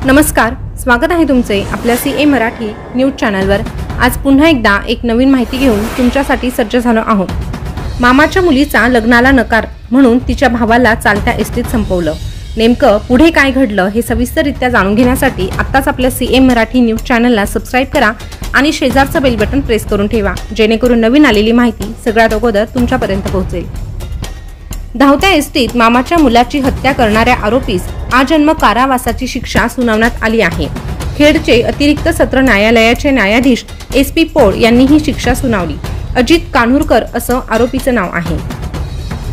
नमस्कार, स्वागत आहे तुमचे आपल्या सीए मराठी न्यूज चॅनलवर। आज पुन्हा एकदा एक नवीन माहिती घेऊन तुमच्यासाठी सज्ज झालो आहोत। मामाच्या मुलीचा लग्नाला नकार म्हणून तिच्या भावाला चालत्या एसटीत संपवलं। नेमकं पुढे काय घडलं हे सविस्तररित्या जाणून घेण्यासाठी आत्ताच आपल्या सीए मराठी न्यूज चॅनलला सबस्क्राइब करा आणि शेजारचं बेल बटन प्रेस करून ठेवा, जेणेकरून नवीन आलेली माहिती सगळ्यात अगोदर तुमच्यापर्यंत पोहोचेल। धावत्या एसटीत मामाच्या मुलाची हत्या करणाऱ्या आरोपीस आजन्म कारावासाची शिक्षा सुनावण्यात आली आहे। खेडचे अतिरिक्त सत्र न्यायालयाचे न्यायाधीश SP पोळ यांनी ही शिक्षा सुनावली। अजित कान्हूरकर असं आरोपीचं नाव आहे।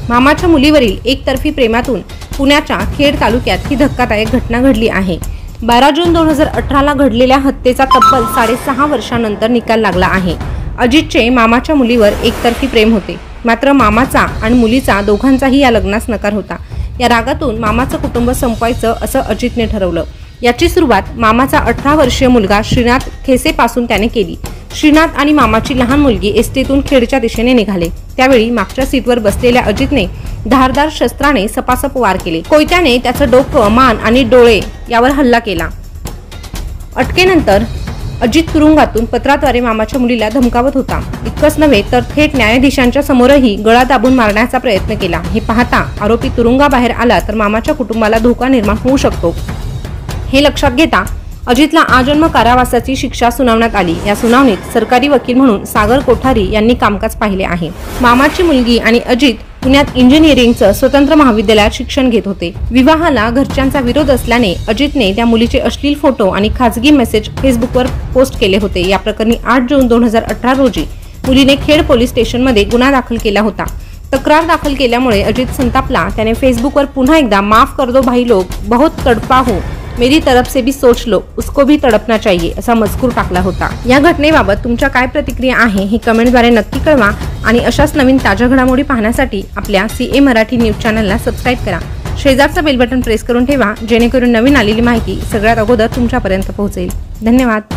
मामाच्या मुलीवरील एकतर्फी प्रेमातून पुण्याच्या खेड तालुक्यात ही धक्कादायक घटना घडली आहे। 12 जून 2018ला घडलेल्या हत्येचा तब्बल 6.5 वर्षांनंतर निकाल लागला आहे। अजितचे मामाच्या मुलीवर एकतर्फी प्रेम होते, मात्र मामाचा आणि मुलीचा दोघांचाही या लग्नास नकार होता। या रागातून मामाचं कुटुंब संपवायचं असं अजितने ठरवलं। याची सुरुवात मामाचा 18 वर्षीय मुलगा श्रीनाथ खेसेपासून त्याने केली। श्रीनाथ आणि मामाची लहान मुलगी एसटीतून खेडच्या दिशेने निघाले। त्यावेळी मागच्या सीटवर बसलेल्या अजितने धारदार शस्त्राने सपासप वार केले। कोयत्याने त्याचं डोकं, मान आणि डोळे यावर हल्ला केला। अटकेनंतर अजित तुरुंगातून पत्राद्वारे मामाच्या मुलीला धमकावत होता। इतकंच नव्हे तर थेट न्यायाधीशांच्या समोरही गळा दाबून मारण्याचा प्रयत्न केला। हे पाहता आरोपी तुरुंगाबाहेर आला तर मामाच्या कुटुंबाला धोका निर्माण होऊ शकतो, हे लक्षात घेता अजितला आजन्म कारावासाची शिक्षा सुनावण्यात आली। या सुनावणीत सरकारी वकील म्हणून सागर कोठारी यांनी कामकाज पाहिले आहे। मामाची मुलगी आणि अजित पुण्यात इंजिनिअरिंगचं स्वतंत्र महाविद्यालयात शिक्षण घेत होते। विवाहाला घरच्यांचा विरोध असल्याने अजितने त्या मुलीचे अश्लील फोटो आणि खासगी मेसेज फेसबुकवर पोस्ट केले होते। या प्रकरणी 8 जून 2018 रोजी मुलीने खेड पोलीस स्टेशनमध्ये गुन्हा दाखल केला होता। तक्रार दाखल केल्यामुळे अजित संतापला। त्याने फेसबुकवर पुन्हा एकदा माफ कर दो भाई लोग, बहुत तड़पा हूं, मेरी तरफ से भी सोच लो, उसको भी तड़पना चाहिए असा मजकूर टाकला होता। या घटनेबाबत तुमच्या काय प्रतिक्रिया आहे हे कमेंटद्वारे नक्की कळवा आणि अशाच नवीन ताज्या घडामोडी पाहण्यासाठी आपल्या सीए मराठी न्यूज चॅनलला सबस्क्राइब करा। शेजारचं बेल बटन प्रेस करून ठेवा, जेणेकरून नवीन आलेली माहिती सगळ्यात अगोदर तुमच्यापर्यंत पोहोचेल। धन्यवाद।